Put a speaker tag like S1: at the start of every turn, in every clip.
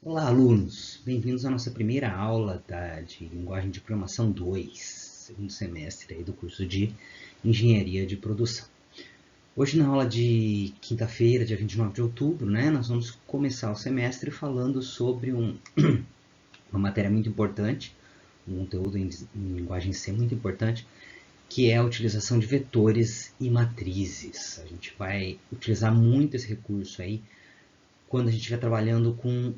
S1: Olá, alunos! Bem-vindos à nossa primeira aula de Linguagem de Programação 2, segundo semestre aí do curso de Engenharia de Produção. Hoje, na aula de quinta-feira, dia 29 de outubro, nós vamos começar o semestre falando sobre uma matéria muito importante, um conteúdo em linguagem C muito importante, que é a utilização de vetores e matrizes. A gente vai utilizar muito esse recurso aí quando a gente estiver trabalhando com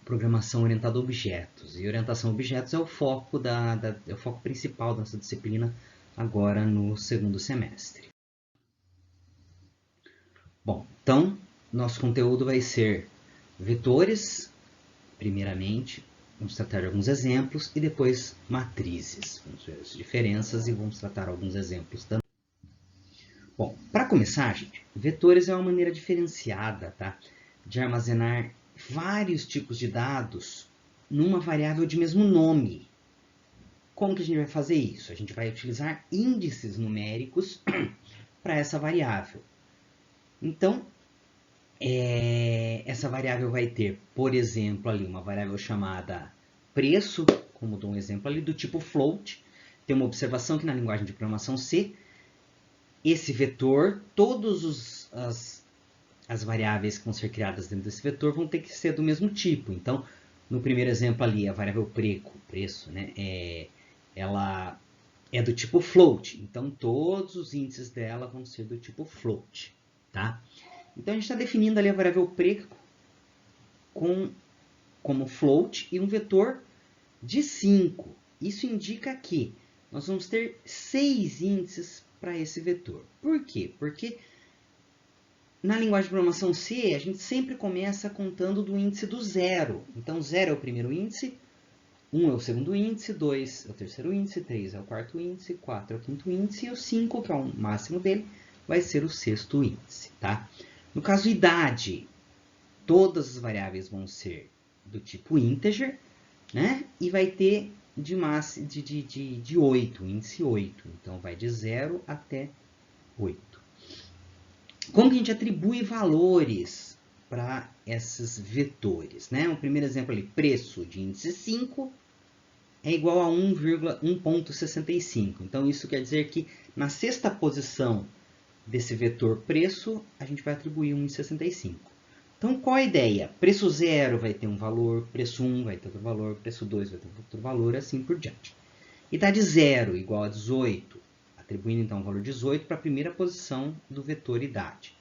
S1: programação orientada a objetos. E orientação a objetos é o foco, é o foco principal dessa disciplina agora no segundo semestre. Bom, então, nosso conteúdo vai ser vetores, primeiramente, vamos tratar de alguns exemplos, e depois matrizes. Vamos ver as diferenças e vamos tratar alguns exemplos também. Bom, para começar, gente, vetores é uma maneira diferenciada, tá, de armazenar vários tipos de dados numa variável de mesmo nome. Como que a gente vai fazer isso? A gente vai utilizar índices numéricos para essa variável. Então, essa variável vai ter, por exemplo, ali uma variável chamada preço, como dou um exemplo ali, do tipo float. Tem uma observação que na linguagem de programação C, esse vetor, todas as variáveis que vão ser criadas dentro desse vetor vão ter que ser do mesmo tipo. Então, no primeiro exemplo ali, a variável preço, ela é do tipo float. Então, todos os índices dela vão ser do tipo float. Tá? Então, a gente está definindo ali a variável preço como float e um vetor de 5. Isso indica que nós vamos ter 6 índices para esse vetor. Por quê? Porque na linguagem de programação C, a gente sempre começa contando do índice do zero. Então, 0 é o primeiro índice, 1 é o segundo índice, 2 é o terceiro índice, 3 é o quarto índice, 4 é o quinto índice e o 5, que é o máximo dele, vai ser o sexto índice. Tá? No caso idade, todas as variáveis vão ser do tipo integer, e vai ter de 8, índice 8. Então, vai de 0 até 8. Como que a gente atribui valores para esses vetores? O primeiro exemplo ali, preço de índice 5 é igual a 1,65. Então, isso quer dizer que na sexta posição desse vetor preço, a gente vai atribuir 1,65. Então, qual a ideia? Preço 0 vai ter um valor, preço 1 vai ter outro valor, preço 2 vai ter outro valor, assim por diante. Idade 0 igual a 18, atribuindo então o valor 18 para a primeira posição do vetor idade.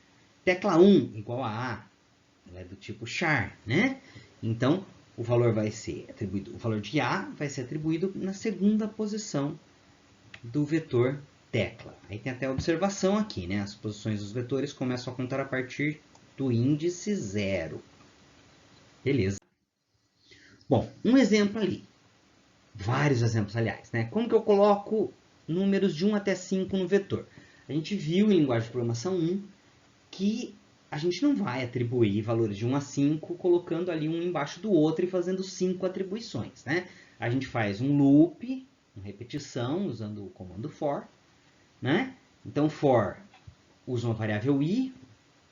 S1: Tecla 1 igual a A, ela é do tipo char, Então, o valor vai ser atribuído, o valor de A vai ser atribuído na segunda posição do vetor tecla. Aí tem até a observação aqui, As posições dos vetores começam a contar a partir do índice 0. Beleza. Bom, um exemplo ali. Vários exemplos, aliás, Como que eu coloco números de 1 até 5 no vetor? A gente viu em linguagem de programação 1 que a gente não vai atribuir valores de 1 a 5 colocando ali um embaixo do outro e fazendo 5 atribuições. A gente faz um loop, uma repetição, usando o comando for. Então, for usa uma variável i,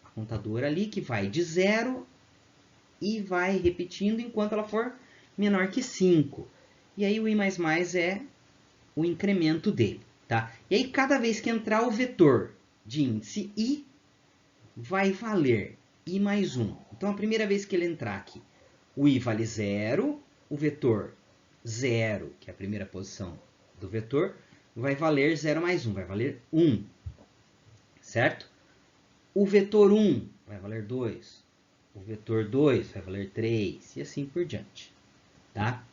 S1: a contadora ali, que vai de 0 e vai repetindo enquanto ela for menor que 5. E aí o i++ é o incremento dele. Tá? E aí cada vez que entrar o vetor de índice i, vai valer i mais 1. Então a primeira vez que ele entrar aqui, o i vale 0, o vetor 0, que é a primeira posição do vetor, vai valer 0 mais 1, vai valer 1. Certo? O vetor 1 vai valer 2. O vetor 2 vai valer 3 e assim por diante. Tá?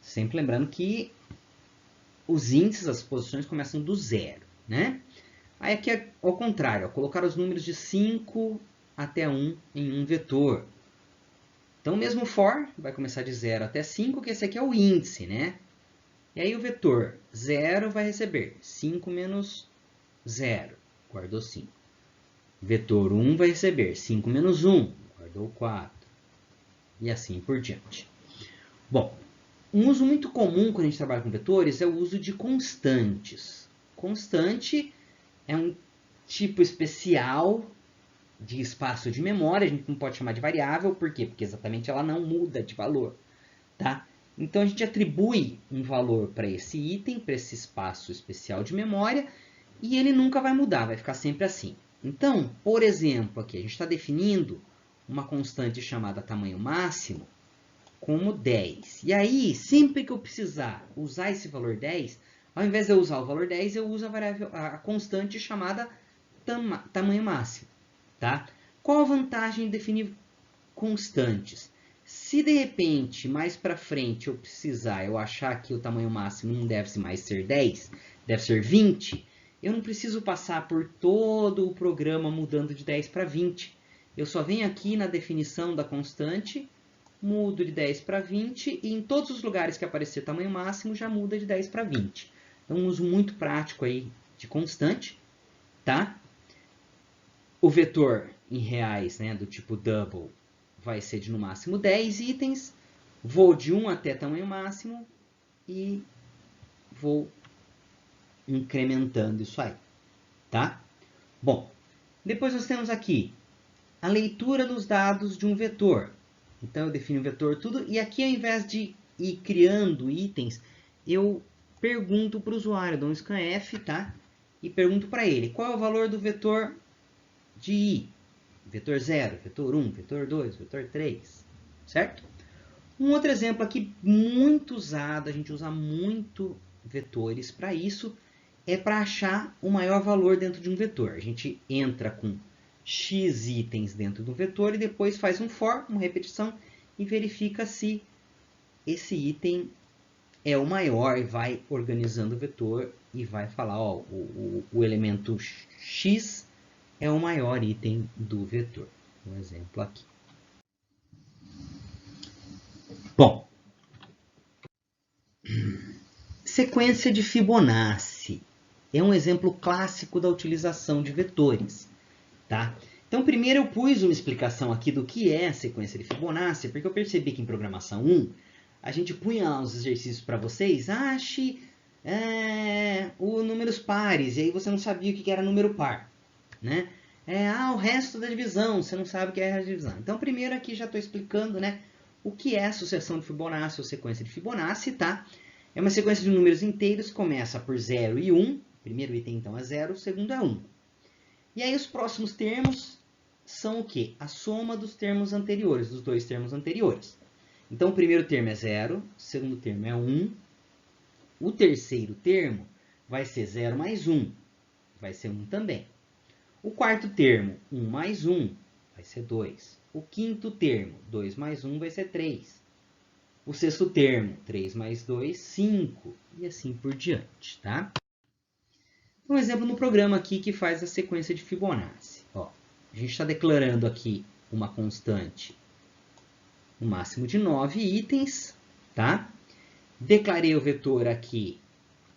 S1: Sempre lembrando que os índices, as posições começam do 0. Aí aqui é ao contrário, colocar os números de 5 até 1 em um vetor. Então, mesmo for vai começar de 0 até 5, que esse aqui é o índice, E aí o vetor 0 vai receber 5 menos 0, guardou 5. Vetor 1 vai receber 5 menos 1, guardou 4. E assim por diante. Bom, um uso muito comum quando a gente trabalha com vetores é o uso de constantes. Constante é um tipo especial de espaço de memória, a gente não pode chamar de variável, por quê? Porque exatamente ela não muda de valor, tá? Então a gente atribui um valor para esse item, para esse espaço especial de memória, e ele nunca vai mudar, vai ficar sempre assim. Então, por exemplo, aqui a gente está definindo uma constante chamada tamanho máximo como 10. E aí, sempre que eu precisar usar esse valor 10, ao invés de eu usar o valor 10, eu uso a constante chamada tamanho máximo. Tá? Qual a vantagem de definir constantes? Se de repente, mais para frente, eu precisar, eu achar que o tamanho máximo não deve mais ser 10, deve ser 20, eu não preciso passar por todo o programa mudando de 10 para 20. Eu só venho aqui na definição da constante, mudo de 10 para 20, e em todos os lugares que aparecer tamanho máximo, já muda de 10 para 20. Então, um uso muito prático aí de constante, tá? O vetor em reais, né, do tipo double, vai ser de no máximo 10 itens. Vou de 1 até tamanho máximo e vou incrementando isso aí, tá? Bom, depois nós temos aqui a leitura dos dados de um vetor. Então eu defino o vetor tudo, e aqui ao invés de ir criando itens, eu pergunto para o usuário, dou um scanf, tá? E pergunto para ele, qual é o valor do vetor de i? Vetor 0, vetor 1, vetor 2, vetor 3, certo? Um outro exemplo aqui muito usado, a gente usa muito vetores para isso, é para achar o maior valor dentro de um vetor. A gente entra com x itens dentro do vetor e depois faz um for, uma repetição, e verifica se esse item é o maior e vai organizando o vetor e vai falar, ó, o elemento x é o maior item do vetor. Um exemplo aqui. Bom, sequência de Fibonacci é um exemplo clássico da utilização de vetores, tá? Então, primeiro eu pus uma explicação aqui do que é a sequência de Fibonacci, porque eu percebi que em programação 1, a gente punha lá os exercícios para vocês, ache os números pares, e aí você não sabia o que era número par, né? O resto da divisão, você não sabe o que é a divisão. Então, primeiro aqui já estou explicando, né, o que é a sucessão de Fibonacci ou sequência de Fibonacci, tá? É uma sequência de números inteiros que começa por 0 e 1. O primeiro item, então, é 0, o segundo é 1. E aí os próximos termos são o quê? A soma dos termos anteriores, dos dois termos anteriores. Então, o primeiro termo é 0, o segundo termo é 1. O terceiro termo vai ser 0 mais 1, vai ser 1 também. O quarto termo, 1 mais 1, vai ser 2. O quinto termo, 2 mais 1, vai ser 3. O sexto termo, 3 mais 2, 5. E assim por diante, tá? Um exemplo no programa aqui que faz a sequência de Fibonacci. Ó, a gente está declarando aqui uma constante, um máximo de 9 itens, tá? Declarei o vetor aqui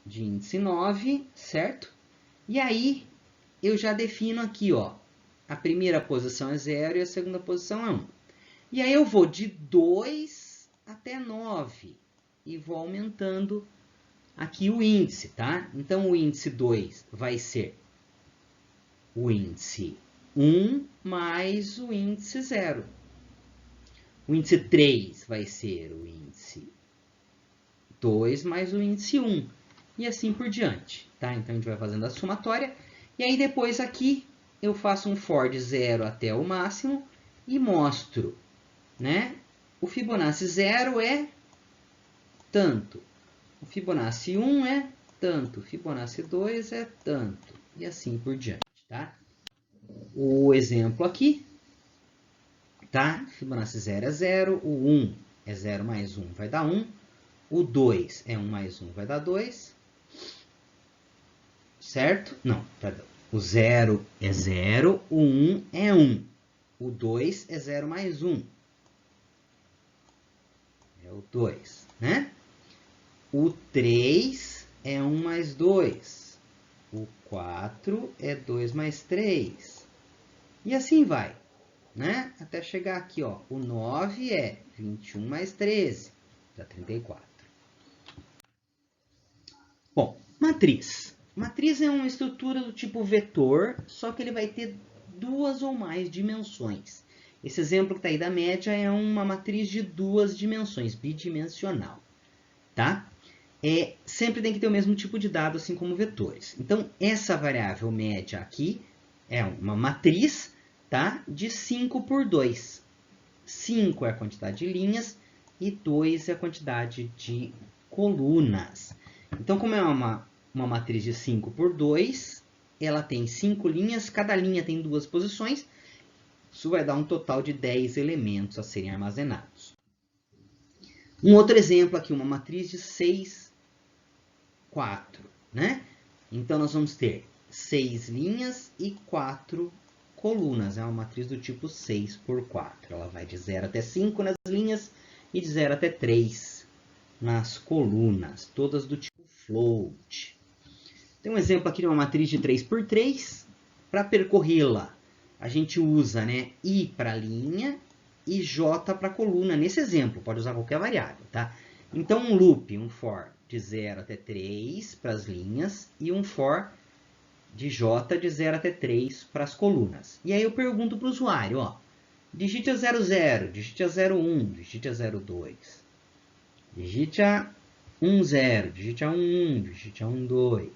S1: de índice 9, certo? E aí, eu já defino aqui, ó, a primeira posição é 0 e a segunda posição é 1. E aí eu vou de 2 até 9 e vou aumentando aqui o índice, tá? Então, o índice 2 vai ser o índice 1 mais o índice 0. O índice 3 vai ser o índice 2 mais o índice 1. E assim por diante, tá? Então, a gente vai fazendo a somatória. E aí, depois aqui, eu faço um for de 0 até o máximo e mostro, né? O Fibonacci 0 é tanto. O Fibonacci 1 é tanto. O Fibonacci 2 é tanto. E assim por diante, tá? O exemplo aqui, tá? Fibonacci 0 é 0. O 1 é 0 mais 1 vai dar 1. O 2 é 1 mais 1 vai dar 2. Certo? Não, perdão. O 0 é 0. O 1 é 1. O 2 é 0 mais 1. É o 2, né? O 3 é 1 mais 2. O 4 é 2 mais 3. E assim vai, né? Até chegar aqui, ó. O 9 é 21 mais 13, dá 34. Bom, matriz. Matriz é uma estrutura do tipo vetor, só que ele vai ter duas ou mais dimensões. Esse exemplo que está aí da média é uma matriz de duas dimensões, bidimensional. Tá? Sempre tem que ter o mesmo tipo de dado, assim como vetores. Então, essa variável média aqui é uma matriz, tá? De 5 por 2. 5 é a quantidade de linhas e 2 é a quantidade de colunas. Então, como é uma matriz de 5 por 2, ela tem 5 linhas, cada linha tem 2 posições. Isso vai dar um total de 10 elementos a serem armazenados. Um outro exemplo aqui, uma matriz de 6, 4, né? Então, nós vamos ter 6 linhas e 4 colunas. É uma matriz do tipo 6 por 4. Ela vai de 0 até 5 nas linhas e de 0 até 3 nas colunas. Todas do tipo float. Tem um exemplo aqui de uma matriz de 3 por 3. Para percorrê-la, a gente usa, né, I para a linha e J para a coluna. Nesse exemplo, pode usar qualquer variável, tá? Então, um loop, um for de 0 até 3 para as linhas e um for de J de 0 até 3 para as colunas. E aí eu pergunto para o usuário, ó, digite a 00, digite a 01, digite a 02, digite a 10, digite a 11, digite a 12.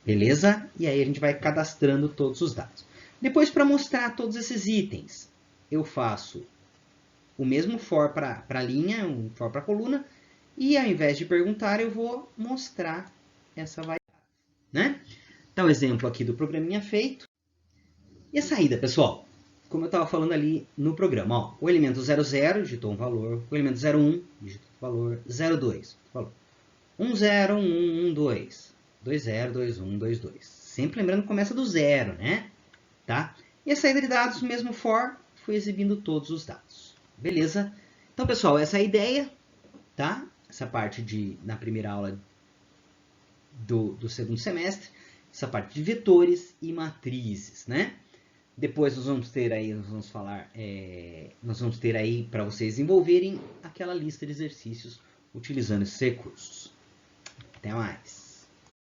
S1: Beleza? E aí a gente vai cadastrando todos os dados. Depois, para mostrar todos esses itens, eu faço o mesmo for para a linha, um for para a coluna, e ao invés de perguntar, eu vou mostrar essa variável, né? Então, o exemplo aqui do programinha feito. E a saída, pessoal? Como eu estava falando ali no programa, ó, o elemento 00 digitou um valor, o elemento 01 digitou um valor, 02 valor, 10, 11, 12, 20, 21, 22. Sempre lembrando que começa do zero, né? Tá? E a saída de dados, mesmo for, foi exibindo todos os dados. Beleza? Então, pessoal, essa é a ideia, tá? Essa parte na primeira aula do segundo semestre, essa parte de vetores e matrizes, né? Depois nós vamos ter aí, nós vamos ter aí para vocês desenvolverem aquela lista de exercícios utilizando esses recursos. Até mais!